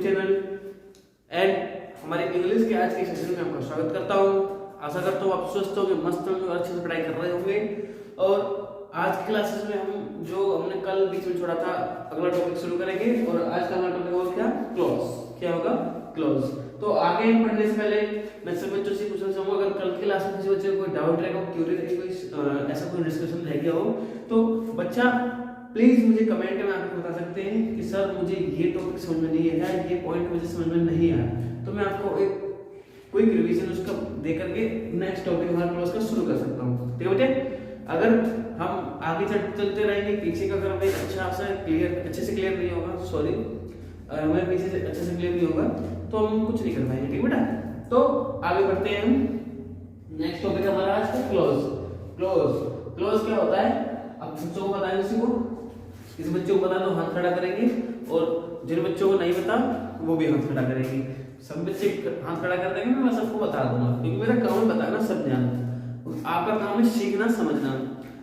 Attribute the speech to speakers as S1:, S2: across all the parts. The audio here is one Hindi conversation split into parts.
S1: चैनल एंड हमारे इंग्लिश के आज के सेशन में आपका स्वागत करता हूँ। आशा करता हूँ आप स्वस्थ होंगे, मस्त होंगे और अच्छे से पढ़ाई कर रहे होंगे। और आज की क्लासेस में हम जो हमने कल बीच में छोड़ा था अगला टॉपिक शुरू करेंगे और आज का हमारा टॉपिक होगा क्या? क्लॉज। क्या होगा? क्लॉज। तो आगे बढ़ने से पहले मैं सब बच्चों से पूछना चाहूंगा, अगर कल की क्लास में किसी बच्चे को कोई डाउट रहेगा, क्यूरी रहेगी, कोई ऐसा कोई डिस्कशन रह गया हो तो बच्चा प्लीज मुझे कमेंट में आकर बता सकते हैं कि सर मुझे ये टॉपिक समझ में नहीं आया, ये पॉइंट मुझे समझ में नहीं आया, तो मैं आपको एक क्विक रिवीजन उसका दे करके नेक्स्ट टॉपिक हमारा क्लास का शुरू कर सकता हूँ। ठीक है बेटे? अगर हम आगे चलते रहेंगे, पीछे का अगर हमें अच्छे से क्लियर नहीं होगा, सॉरी हमें पीछे से अच्छे से क्लियर नहीं होगा तो हम कुछ नहीं कर पाएंगे। ठीक है बेटा? तो आगे बढ़ते हैं हम। नेक्स्ट टॉपिक हमारा आज का क्लोज। क्लोज क्या होता है? अब बच्चों को बताएं, किसी बच्चों को बता दो हाथ खड़ा करेंगे और जिन बच्चों को नहीं पता वो भी हाथ खड़ा करेंगे। सब बच्चे हाथ खड़ा कर देंगे, मैं सबको बता दूंगा क्योंकि मेरा काम बताना सब जानना, आपका काम है सीखना समझना।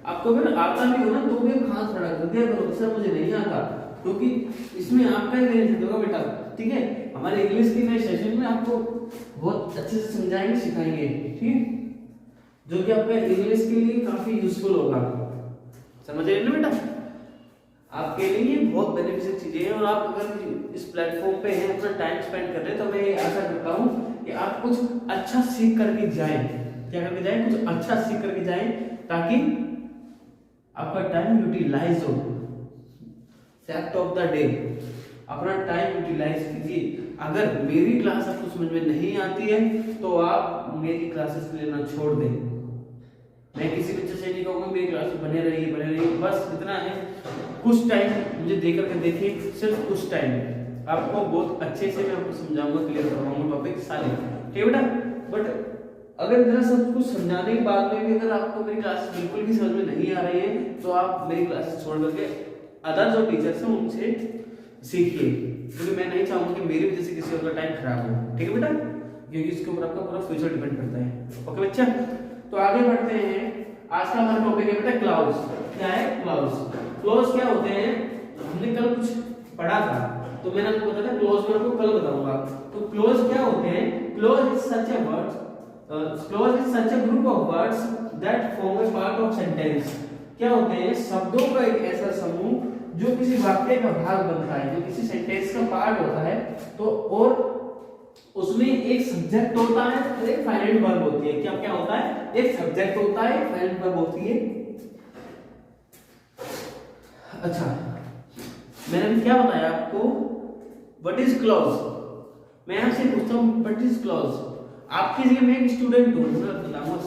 S1: आपको अगर आता भी हो ना तो भी हाथ खड़ा कर दिया करो, सर मुझे नहीं आता, क्योंकि इसमें आपका ही बेनिफिट होगा बेटा। ठीक है? हमारे इंग्लिश के नए सेशन में आपको बहुत अच्छे से समझाएंगे, सिखाएंगे, ठीक है, जो कि आपका इंग्लिश के लिए काफी यूजफुल होगा। समझ रहे ना बेटा? आपके लिए बहुत बेनिफिशियल चीजें हैं और आप अगर इस प्लेटफॉर्म पे हैं, अपना टाइम स्पेंड कर रहे हैं, तो मैं आशा करता हूँ कि आप कुछ अच्छा सीख करके जाएं। क्या करके जाएं? कुछ अच्छा सीख करके जाएं ताकि आपका टाइम यूटिलाइज हो। फैक्ट ऑफ द डे, अपना टाइम यूटिलाइज कीजिए। अगर मेरी क्लास आपको समझ में नहीं आती है तो आप मेरी क्लासेस लेना छोड़ दें। मैं किसी बच्चे से नहीं कहूंगा मेरी क्लास में बने रहिए, बस इतना है, कुछ टाइम मुझे दे करके देखिए, सिर्फ कुछ टाइम आपको बहुत अच्छे से मैं आपको समझाऊंगा, क्लियर करवाऊंगा टॉपिक सारे। ठीक है बेटा? बट अगर इतना सब कुछ समझाने के बाद में भी अगर आपको मेरी क्लास बिल्कुल भी समझ में नहीं आ रही है तो आप मेरी क्लासेस छोड़ करके अदर जो टीचर्स हैं उनसे सीखिए, क्योंकि मैं नहीं चाहूंगा कि मेरी वजह से किसी और का टाइम खराब हो। ठीक है बेटा? क्योंकि इसके ऊपर आपका पूरा फ्यूचर डिपेंड करता है। ओके बच्चा? तो आगे बढ़ते हैं। आज का हमारा टॉपिक है बेटा क्लाउज। क्या है? क्लाउज। क्लाउज क्या होते हैं? हमने कल कुछ पढ़ा था तो मैंने आपको बताया था क्लाउज को आपको कल बताऊंगा। तो क्लाउज क्या होते हैं? Clause is such a word, clause is such a group of words that form a part of sentence. क्या होते हैं? शब्दों का एक ऐसा समूह जो किसी वाक्य का भाग बनता है, जो किसी सेंटेंस का पार्ट होता है। तो और उसमें एक सब्जेक्ट होता है और एक फाइनाइट वर्ब होती है। क्या क्या होता है? एक सब्जेक्ट होता है, एक फाइनाइट वर्ब होती है। अच्छा, मैंने क्या बताया आपको? What is clause? मैं आपसे पूछता हूँ व्हाट इज क्लॉज। आपकी जगह मैं एक स्टूडेंट हूँ, सर बताऊंगा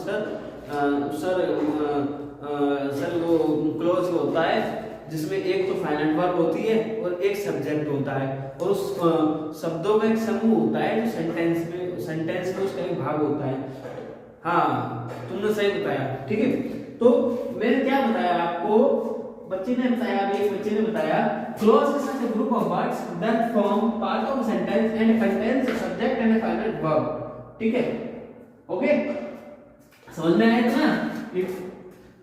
S1: सर वो क्लॉज होता है जिसमें एक तो फाइनाइट वर्ब होती है और एक सब्जेक्ट होता है और उस शब्दों का एक समूह होता है जो सेंटेंस में उसका एक भाग होता है। हाँ, तुमने सही बताया। ठीक है? तो मैंने क्या बताया आपको? बच्चे ने बताया, एक बच्चे ने बताया clause is such a group of words that form part of sentence and contains a subject and a finite verb. ठीक है? ओके, समझ में आया ना?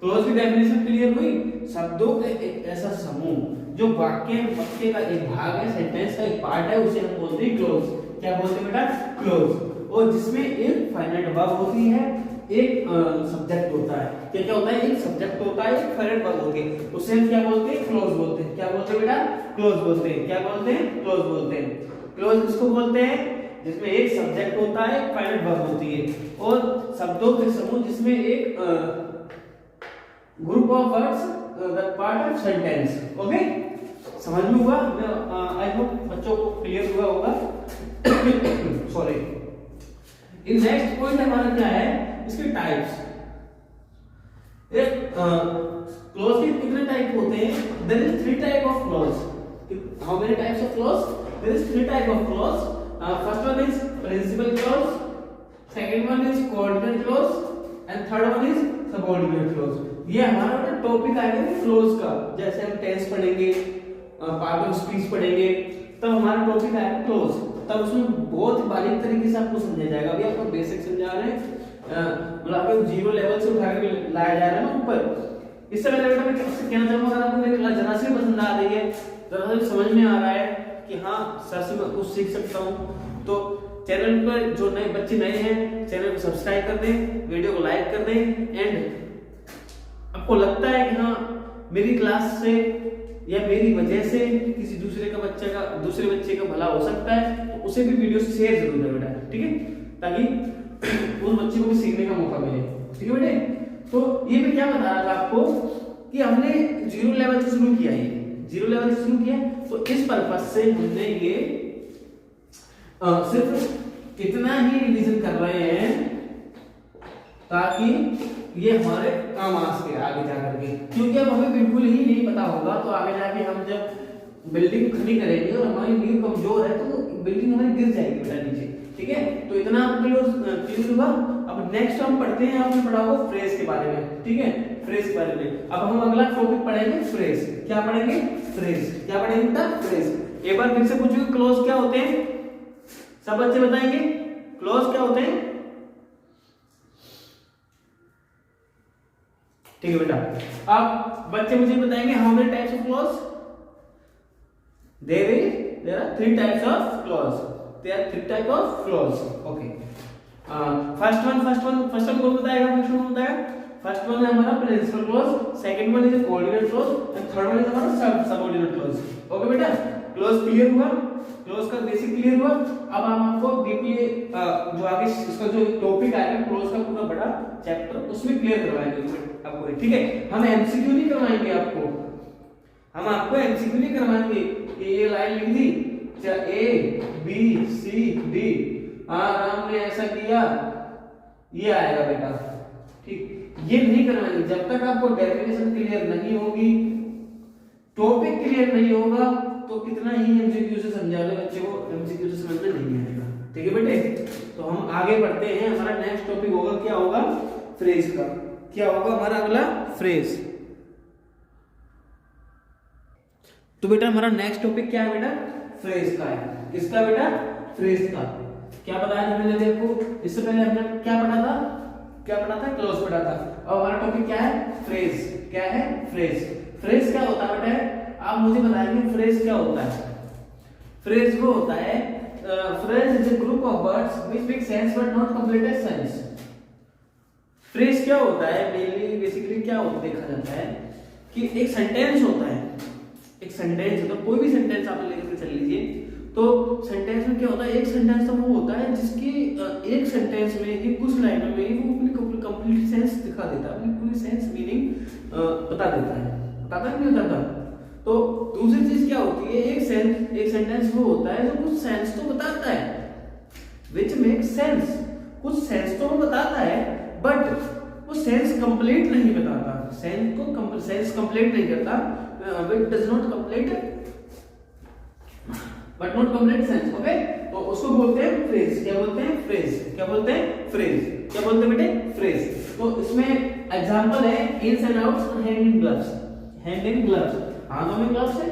S1: क्लॉज की डेफिनेशन क्लियर हुई? शब्दों का एक ऐसा समूह जो वाक्य का एक भाग है, सेंटेंस का एक पार्ट है, उसे हम बोलते हैं क्लॉज। क्या बोलते हैं बेटा? क्लॉज। और जिसमें एक फाइनाइट वर्ब होती है, एक सब्जेक्ट होता है। क्या क्या होता है? एक सब्जेक्ट होता है, एक फाइनाइट वर्ब होती है, उसे हम क्या बोलते हैं? क्लॉज बोलते हैं। क्या बोलते हैं बेटा? क्लॉज बोलते हैं। क्या बोलते हैं? क्लॉज बोलते हैं। क्लॉज किसको बोलते हैं? जिसमें एक सब्जेक्ट होता है, एक फाइनाइट वर्ब होती है और शब्दों के समूह जिसमें एक group of words that part of sentence. Okay, समझ में हुआ? आई होप बच्चों को क्लियर हुआ होगा। सॉरी। इन नेक्स्ट पॉइंट हमारा क्या है? इसके टाइप्स। एक क्लॉज के कितने टाइप होते हैं? There is 3 type of clause. How many types of clause? There is 3 type of clause. First one is principal clause, second one is coordinate clause and third one is subordinate clause. ये हमारा टॉपिक आएगा क्लॉज का। जैसे हम टेंस पढ़ेंगे, पार्ट ऑफ स्पीच पढ़ेंगे, तब हमारा टॉपिक आएगा क्लॉज। तब उसमें बहुत बारीक तरीके से आपको समझाया जाएगा। अभी आपको बेसिक समझा रहे हैं, मतलब आपको जीरो लेवल से उठा के लाया जा रहा है ना ऊपर। इससे पहले बेटा मैं कहना चाहूंगा, अगर आपको मेरी क्लास जरा सी पसंद आ रही है, जरा सी समझ में आ रहा है कि हाँ सर से मैं कुछ सीख सकता हूँ। तो चैनल पर जो नए बच्चे नए हैं, चैनल को सब्सक्राइब कर दें, वीडियो को लाइक कर दें। एंड आपको लगता है कि हाँ मेरी क्लास से या मेरी वजह से किसी दूसरे बच्चे का भला हो सकता है, तो उसे भी वीडियो शेयर जरूर करें बेटा, ठीक है, ताकि उस बच्चे को भी सीखने का मौका मिले, ठीक है बेटे। तो ये मैं क्या बता रहा था आपको कि हमने 0 लेवल से शुरू किया, ये 0 लेवल से शुरू किया, तो इस पर्पज से हमने ये सिर्फ इतना ही रिवीजन कर रहे हैं ताकि ये हमारे काम आ सके आगे जाकर के, क्योंकि अब हमें बिल्कुल ही नहीं पता होगा तो आगे जाके हम जब बिल्डिंग खड़ी करेंगे और हमारी नींव कमजोर है तो बिल्डिंग हमारी गिर जाएगी बेटा नीचे, ठीक है। तो इतना क्लियर हुआ। अब नेक्स्ट हम पढ़ते हैं, आपने पढ़ा होगा फ्रेज के बारे में, ठीक है, फ्रेज के बारे में। अब हम अगला टॉपिक पढ़ेंगे फ्रेज। क्या पढ़ेंगे? फ्रेज। क्या पढ़ेंगे बेटा? फ्रेज। एक बार फिर से पूछूंगी, क्लोज क्या होते हैं? सब बच्चे बताएंगे क्लोज क्या होते हैं? ठीक है बेटा। अब बच्चे मुझे बताएंगे how many types of clause? There are 3 types of clause. There are 3 type of clause. Okay. First one कौन बताएगा? फर्स्ट वन है हमारा principal clause, second one is coordinate clause and third one is हमारा सबऑर्डिनेट क्लोज। ओके बेटा, क्लोज क्लियर हुआ, क्लोज का बेसिक क्लियर हुआ। अब हम आपको डीपली जो आगे इसका जो टॉपिक आएगा क्लोज का पूरा बड़ा चैप्टर उसमें क्लियर करवाएंगे आपको, ठीक है। हम एमसीक्यू नहीं करवाएंगे आपको, हम आपको एमसीक्यू नहीं करवाएंगे कि ये लाइन लिख दी, A B C D, Ram ने ऐसा किया, ये आएगा बेटा, ठीक, ये नहीं करवाएंगे। जब तक आपको डेफिनेशन क्लियर नहीं होगी, टॉपिक क्लियर नहीं होगा, तो कितना ही एमसीक्यू से समझा लो बच्चे को, एमसीक्यू से समझ में नहीं आएगा, ठीक है बेटे। तो हम आगे बढ़ते हैं। हमारा नेक्स्ट टॉपिक होगा, क्या होगा? फ्रेज का। क्या होगा हमारा अगला? फ्रेज। तो बेटा हमारा नेक्स्ट टॉपिक क्या है बेटा? फ्रेज का है। किसका बेटा? फ्रेज का। क्या बताया था मैंने देखो, इससे पहले हमने क्या पढ़ा था? क्लोज पढ़ा था। और हमारा टॉपिक क्या है? फ्रेज। क्या है? फ्रेज। फ्रेज क्या होता है बेटा? आप मुझे बताएंगे फ्रेज क्या होता है? फ्रेज वो होता है, phrase is a group of words which make sense but not complete sense. Phrase क्या होता है? मेनली बेसिकली क्या होता देखा जाता है कि एक सेंटेंस होता है, एक सेंटेंस होता है, कोई भी सेंटेंस आप लेकर चल लीजिए, तो सेंटेंस में क्या होता है? एक सेंटेंस तो वो होता है जिसकी एक सेंटेंस में ही कुछ लाइनों में ही वो अपनी कंप्लीट सेंस दिखा देता है, अपनी पूरी सेंस मीनिंग बता देता है, बताता नहीं बताता। तो दूसरी चीज क्या होती है? एक सेंटेंस वो होता है जो कुछ सेंस तो बताता है, which makes sense, कुछ सेंस तो वो बताता है, बट वो सेंस कंप्लीट नहीं बताता, सेंस कंप्लीट नहीं करता, which does not complete but not complete sense। Okay, तो उसको बोलते हैं फ्रेज। क्या बोलते हैं? फ्रेज। क्या बोलते हैं? फ्रेज। क्या बोलते हैं बेटे? फ्रेज। तो इसमें एग्जांपल है ins and outs, hand in gloves. Hand in gloves, हाथों में ग्लव्स है,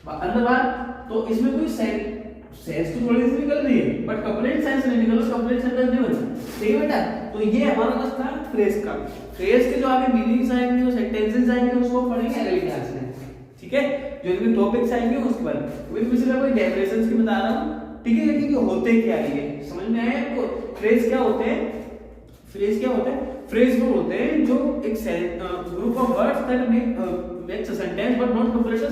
S1: अंदर बाहर, तो इसमें कोई सेंस तो थोड़ी सी निकल रही है, बट कंप्लीट सेंस नहीं निकल रहा, कंप्लीट सेंटेंस नहीं बना, ठीक है बेटा। तो ये हमारा बस था फ्रेज का। फ्रेज के जो आगे मीनिंग्स आएंगे, जो सेंटेंसेस आएंगे, उसको पढ़ेंगे अगली क्लास में, ठीक है। जो भी टॉपिक्स आएंगे उसके बारे में विद मिसल कोई डेफिनेशंस की बता रहा हूं, ठीक है, कि होते क्या है, ये समझ में आया आपको? फ्रेज क्या होते हैं? फ्रेज क्या होते हैं? फ्रेज वो होते हैं जो एक group of words that makes a sentence but not complete a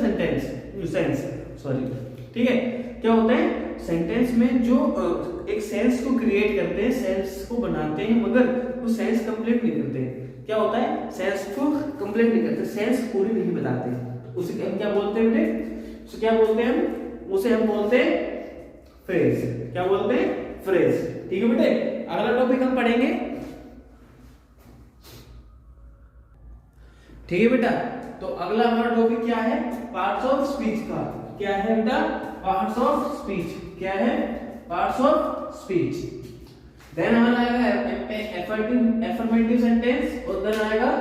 S1: sense, sorry, ठीक है। क्या होते हैं? सेंटेंस में जो एक सेंस को क्रिएट करते हैं, सेंस को बनाते हैं, मगर वो सेंस कंप्लीट नहीं करते। क्या होता है? सेंस को कंप्लीट नहीं करते, सेंस पूरी नहीं बताते, उसे हम क्या बोलते हैं बेटे? उसे क्या बोलते हैं हम? उसे हम बोलते हैं फ्रेज। क्या बोलते हैं? फ्रेज, ठीक है बेटे। अगला टॉपिक हम पढ़ेंगे, ठीक है बेटा। तो अगला हमारा टॉपिक क्या है? पार्ट्स ऑफ स्पीच का। क्या है बेटा? Parts of speech. क्या है? Parts of speech. देन हमारा आएगा अफर्मेटिव सेंटेंस और देन आएगा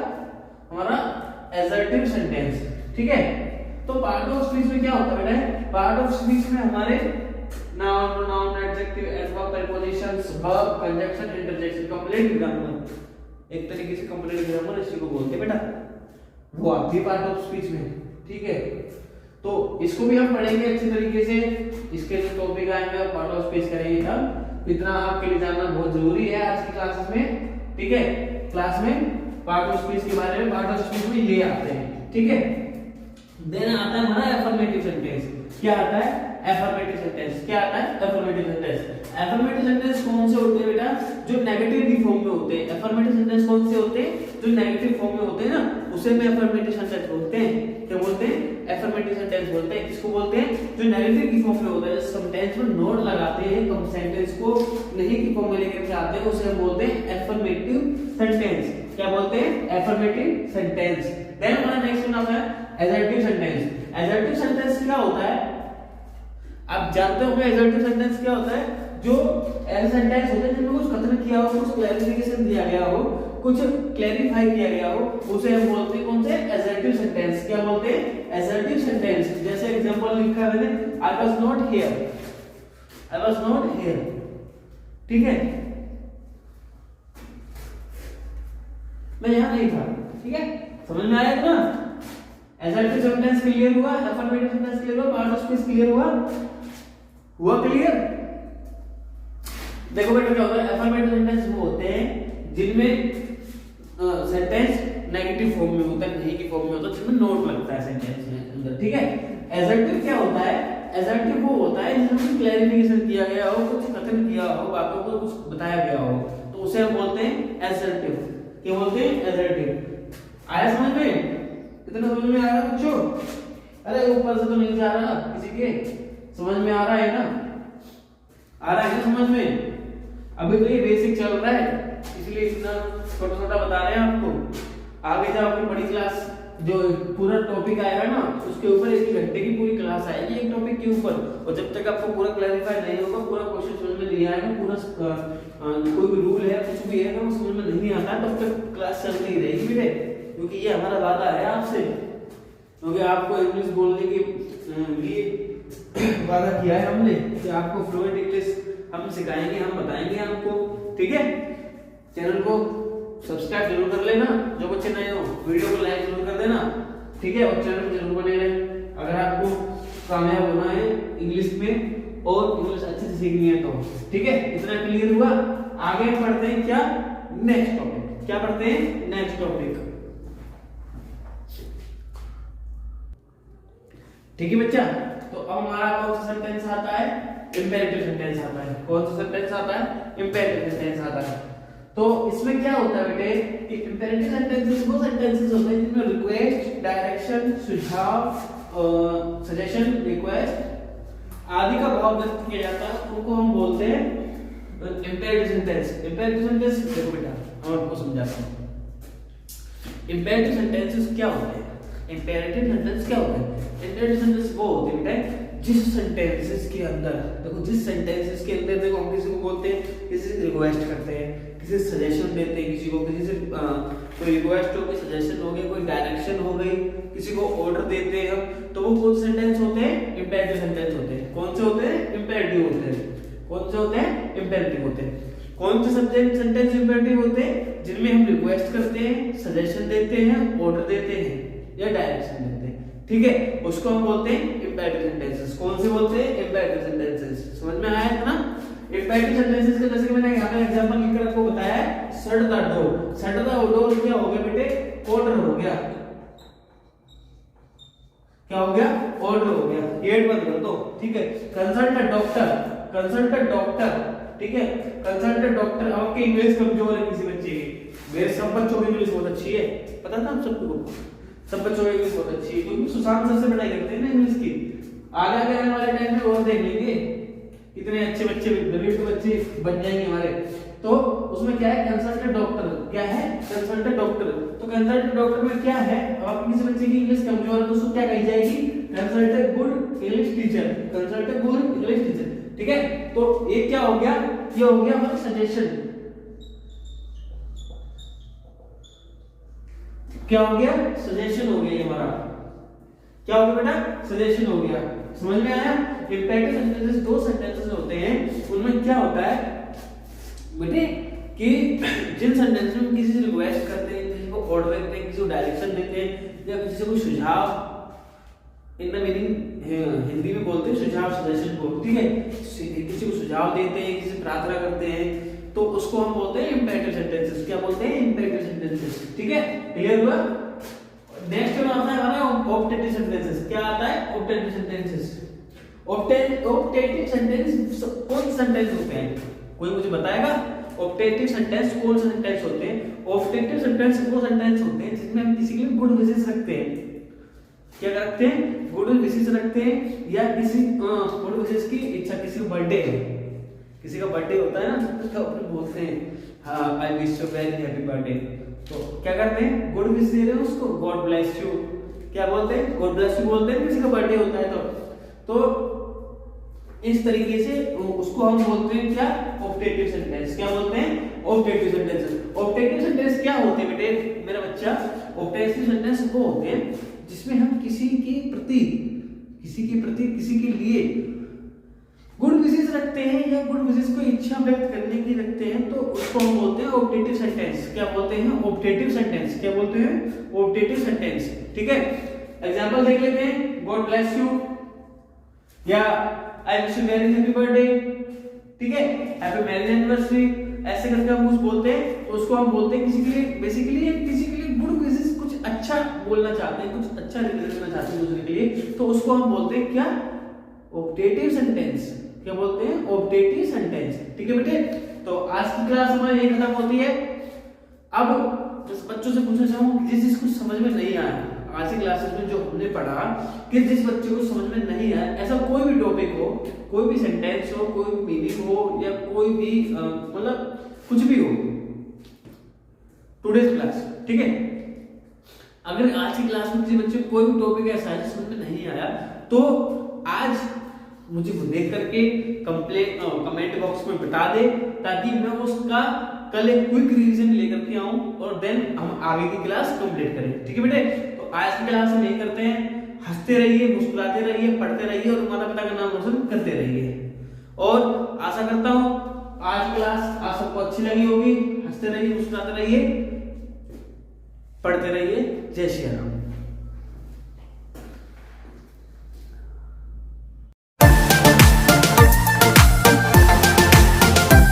S1: हमारा असर्टिव सेंटेंस, ठीक है। तो पार्ट ऑफ स्पीच में क्या होता है बेटा? पार्ट ऑफ स्पीच में हमारे noun, pronoun, adjective, adverb, prepositions, verb, conjunction, interjection, complete grammar, एक तरीके से कंप्लीट ग्रामर इसी को बोलते हैं बेटा, वो आती है पार्ट ऑफ स्पीच में, ठीक है। तो इसको भी हम पढ़ेंगे अच्छी तरीके से। इसके जो टॉपिक आएंगे पार्ट ऑफ स्पीच करेंगे तब। इतना आपके लिए जानना बहुत जरूरी है आज की क्लासेस में, ठीक है। क्लास में पार्ट ऑफ स्पीच के बारे में, पार्ट ऑफ स्पीच में ये आते हैं, ठीक है। देन आता है हमारा एफर्मेटिव सेंटेंस। क्या आता है? Affirmative sentence. क्या आता है? Affirmative sentence. एफर्मेटिव सेंटेंस कौन से होते हैं बेटा? जो नेगेटिव की फॉर्म में होते हैं। एफर्मेटिव सेंटेंस कौन से होते हैं? जो नेगेटिव फॉर्म में होते हैं ना, उसे में एफर्मेटिव सेंटेंस बोलते हैं। क्या बोलते हैं? एफर्मेटिव सेंटेंस बोलते हैं। किसको बोलते हैं? जो नेगेटिव की फॉर्म में होता है। सेंटेंस में नोट लगाते हैं, कम सेंटेंस को नहीं की फॉर्म में लेकर के आते हैं, उसे हम बोलते हैं एफर्मेटिव सेंटेंस। क्या बोलते हैं? Affirmative sentence. देन हमारा नेक्स्ट वन आता है एसर्टिव सेंटेंस। एसर्टिव सेंटेंस क्या होता है? आप जानते होंगे एसर्टिव सेंटेंस क्या होता है? जो ऐसे सेंटेंस होते हैं जिनमें कुछ कथन किया हो, कुछ क्लैरिफिकेशन दिया गया हो, कुछ क्लैरिफाई किया गया हो, उसे हम बोलते हैं कौन से? Assertive sentence. क्या बोलते हैं? Assertive sentence. जैसे एग्जांपल लिखा है मैंने, I was not here, I was not here, ठीक है, मैं यहां नहीं था, ठीक है। समझ में आया ना? एसर्टिव सेंटेंस क्लियर हुआ, एफर्मेटिव सेंटेंस क्लियर हुआ, पार्ट ऑफ स्पीच क्लियर हुआ क्लियर। देखो बेटा क्या होता है, एफर्मेटिव सेंटेंस वो होते हैं जिनमें सेंटेंस नेगेटिव फॉर्म में होता है, नहीं की फॉर्म में होता है, जिसमें नोट लगता है सेंटेंस में अंदर, ठीक है। एसर्टिव क्या होता है? एसर्टिव वो होता है जिसमें क्लैरिफिकेशन किया गया हो, कुछ कथन किया हो, बातों को कुछ बताया गया हो, तो उसे हम बोलते हैं एसर्टिव। क्या बोलते हैं? एसर्टिव। आया समझ में? इतना समझ में आ रहा है बच्चों? अरे ऊपर से तो नहीं जा रहा किसी के, समझ में आ रहा है ना? आ रहा है ना समझ में? अभी तो ये बेसिक चल रहा है, इसलिए इतना छोटा छोटा बता रहे हैं आपको। आगे जब आपकी बड़ी क्लास जो पूरा टॉपिक आएगा ना, उसके ऊपर 1 घंटे की पूरी क्लास आएगी एक टॉपिक के ऊपर, और जब तक आपको पूरा क्लैरिफाई नहीं होगा, पूरा क्वेश्चन समझ में नहीं आएगा, पूरा कोई भी रूल है, कुछ भी है, वो समझ में नहीं आता, तब तक क्लास चलती ही रहेगी बेटे। क्योंकि ये हमारा वादा है आपसे, क्योंकि आपको इंग्लिश बोलने के लिए वादा किया है हमने कि आपको फ्लुएंट इंग्लिश हम सिखाएंगे, हम बताएंगे आपको, ठीक है। चैनल को सब्सक्राइब जरूर कर लेना, जो बच्चे नए हो वीडियो को लाइक जरूर कर देना, ठीक है, और चैनल पे जरूर बने रहे अगर आपको कामयाब होना है इंग्लिश में और इंग्लिश अच्छे से सीखनी है तो, ठीक है। इतना क्लियर हुआ? आगे पढ़ते हैं क्या? Next topic. क्या पढ़ते हैं? नेक्स्ट टॉपिक, ठीक है बच्चा। तो अब हमारा कौन सा सेंटेंस आता है? इंपेरेटिव सेंटेंस आता है। कौन सा सेंटेंस आता है? इंपेरेटिव सेंटेंस आता है। तो इसमें क्या होता है बेटे कि इंपेरेटिव सेंटेंसेस वो सेंटेंसेस होते हैं जिनमें रिक्वेस्ट, डायरेक्शन, सुझाव, सजेशन, रिक्वेस्ट आदि का भाव व्यक्त किया जाता है, उनको हम बोलते हैं इंपेरेटिव सेंटेंस। इंपेरेटिव सेंटेंस देखो बेटा, हम आपको समझाता हूं। इंपेरेटिव सेंटेंसेस क्या होते हैं? इंपेरेटिव सेंटेंस क्या होते हैं? इंपेरेटिव सेंटेंस वो होते हैं बेटा जिस सेंटेंसेस के अंदर, देखो जिस सेंटेंसेस के अंदर देखो हम किसी को बोलते हैं, किसी से रिक्वेस्ट करते हैं, किसी से सजेशन देते हैं, किसी को किसी से कोई रिक्वेस्ट हो गई, सजेशन हो गई, कोई डायरेक्शन हो गई, किसी को ऑर्डर देते हैं हम, तो वो कौन से सेंटेंस होते हैं? इंपेरेटिव सेंटेंस होते हैं। कौन से होते हैं? इंपेरेटिव होते हैं। कौन से होते हैं? इंपेरेटिव होते हैं। कौन से सब्जेक्ट सेंटेंस इंपेरेटिव होते हैं? जिनमें हम रिक्वेस्ट करते हैं, सजेशन देते हैं, ऑर्डर देते हैं या डायरेक्शन देते हैं, ठीक है, उसको हम बोलते हैं इंपेरेटिव सेंटेंसेस। कौन से बोलते हैं? Imperative sentences. समझ में आया ना? इंपेरेटिव सेंटेंसेस का जैसे कि मैंने यहाँ पे एग्जांपल लिखकर आपको बताया है, shut the door. Shut the door क्या हो गया बेटे? ऑर्डर हो गया। क्या हो गया? ऑर्डर हो गया, गेट बंद कर दो, ठीक है। Consult a doctor, consult a doctor, ठीक है, कंसल्ट अ डॉक्टर। आपकी इंग्लिश कमजोर है किसी बच्चे की, मेरे सब बच्चों की इंग्लिश बहुत अच्छी है, पता था आप सबको, सब बच्चों की इंग्लिश बहुत अच्छी है, क्योंकि सुशांत सर से पढ़ाई करते हैं ना इंग्लिश की। आगे आने वाले टाइम में और देख लेंगे कितने अच्छे बच्चे, ब्रिलियंट बच्चे बन जाएंगे हमारे। तो उसमें क्या है? Consult doctor. क्या है? Consult doctor. तो कंसल्ट डॉक्टर में क्या है? आपकी किसी बच्चे की इंग्लिश कमजोर है तो उसको क्या कही जाएगी? Consult good English teacher, consult good English teacher, ठीक है। तो ये क्या हो गया? ये हो गया हमारा सजेशन। क्या हो गया? सजेशन हो गया ये हमारा। क्या हो गया बेटा? सजेशन हो गया। समझ में आया? इंपेरेटिव सेंटेंसेस दो सेंटेंसेस होते हैं, उनमें क्या होता है बेटे कि जिन सेंटेंस में किसी से रिक्वेस्ट करते हैं, किसी को ऑर्डर देते हैं, किसी को डायरेक्शन देते हैं, या किसी से कोई सुझाव इन द मीनिंग हिंदी में बोलते हैं सुझाव सजेशन को, ठीक है। किसी को सुझाव देते हैं, किसी प्रार्थना करते हैं, तो उसको हम बोलते हैं इंपेरेटिव सेंटेंसेस। क्या बोलते हैं? इंपेरेटिव सेंटेंसेस, ठीक है। क्लियर हुआ? नेक्स्ट में आता है हमारा ऑप्टेटिव सेंटेंसेस। क्या आता है? Optative sentences. ऑप्टेटिव सेंटेंस कौन सेंटेंस होते हैं? कोई मुझे बताएगा? ऑप्टेटिव सेंटेंस कौन से सेंटेंस होते हैं? ऑप्टेटिव सेंटेंस वो सेंटेंस होते हैं जिसमें हम किसी के लिए गुड विशेस रखते हैं। क्या रखते हैं? गुड विशेस रखते हैं, या किसी गुड विशेस की इच्छा, किसी का बर्थडे है, किसी का बर्थडे होता है ना, तो अपन बोलते हैं हाँ I wish you very happy birthday. तो क्या करते हैं? गुड विश दे रहे हैं उसको, गॉड ब्लेस यू। क्या बोलते हैं? गॉड ब्लेस यू बोलते हैं किसी का बर्थडे होता है तो इस तरीके से उसको हम बोलते हैं क्या? Optative sentence. क्या बोलते हैं? Optative sentence. ऑप्टेटिव सेंटेंस क्या होते हैं बेटे मेरा बच्चा? ऑप्टेटिव सेंटेंस वो होते हैं जिसमें हम किसी के लिए गुड विशेस रखते हैं, या गुड विशेस को इच्छा व्यक्त करने की रखते हैं, तो उसको हम बोलते हैं ऑप्टेटिव सेंटेंस। क्या बोलते हैं? Optative sentence. क्या बोलते हैं? ऑप्टेटिव सेंटेंस, ठीक है। एग्जांपल देख लेते हैं। गॉड ब्लेस यू, या I wish you very happy birthday, ठीक है, हैप्पी मैरिज एनिवर्सरी, ऐसे करके हम कुछ बोलते हैं, तो उसको हम बोलते हैं किसी के लिए बेसिकली किसी के लिए गुड विशेस, कुछ अच्छा बोलना चाहते हैं, कुछ अच्छा रिप्रेजेंट करना चाहते हैं दूसरे के लिए, तो उसको हम बोलते हैं क्या? Optative sentence. क्या बोलते हैं? ऑप्टेटिव सेंटेंस, ठीक है बेटे। तो आज की क्लास हमारी यही खत्म होती है। अब बच्चों से पूछना चाहूंगा जिस जिसको समझ में नहीं आया आज की क्लासेस में जो हमने पढ़ा, कि जिस बच्चे को समझ में नहीं आया, ऐसा कोई भी टॉपिक हो, कोई भी सेंटेंस हो, कोई भी मीनिंग हो, या कोई भी मतलब कुछ भी हो, टुडेज क्लास, ठीक है। अगर आज की क्लास में किसी बच्चे को कोई भी टॉपिक ऐसा है समझ में नहीं आया, तो आज मुझे देख करके कमेंट बॉक्स में बता दे, ताकि मैं उसका कल एक क्विक रिवीजन लेकर के आऊं, और देन हम आगे की क्लास कंप्लीट करें, ठीक है बेटे। तो आज की क्लास हम यही करते हैं। हंसते रहिए, मुस्कुराते रहिए, पढ़ते रहिए, और माता पिता का नाम रोशन करते रहिए। और आशा करता हूं आज क्लास आप सबको अच्छी लगी होगी। हंसते रहिए, मुस्कुराते रहिए, पढ़ते रहिए। जय श्री राम।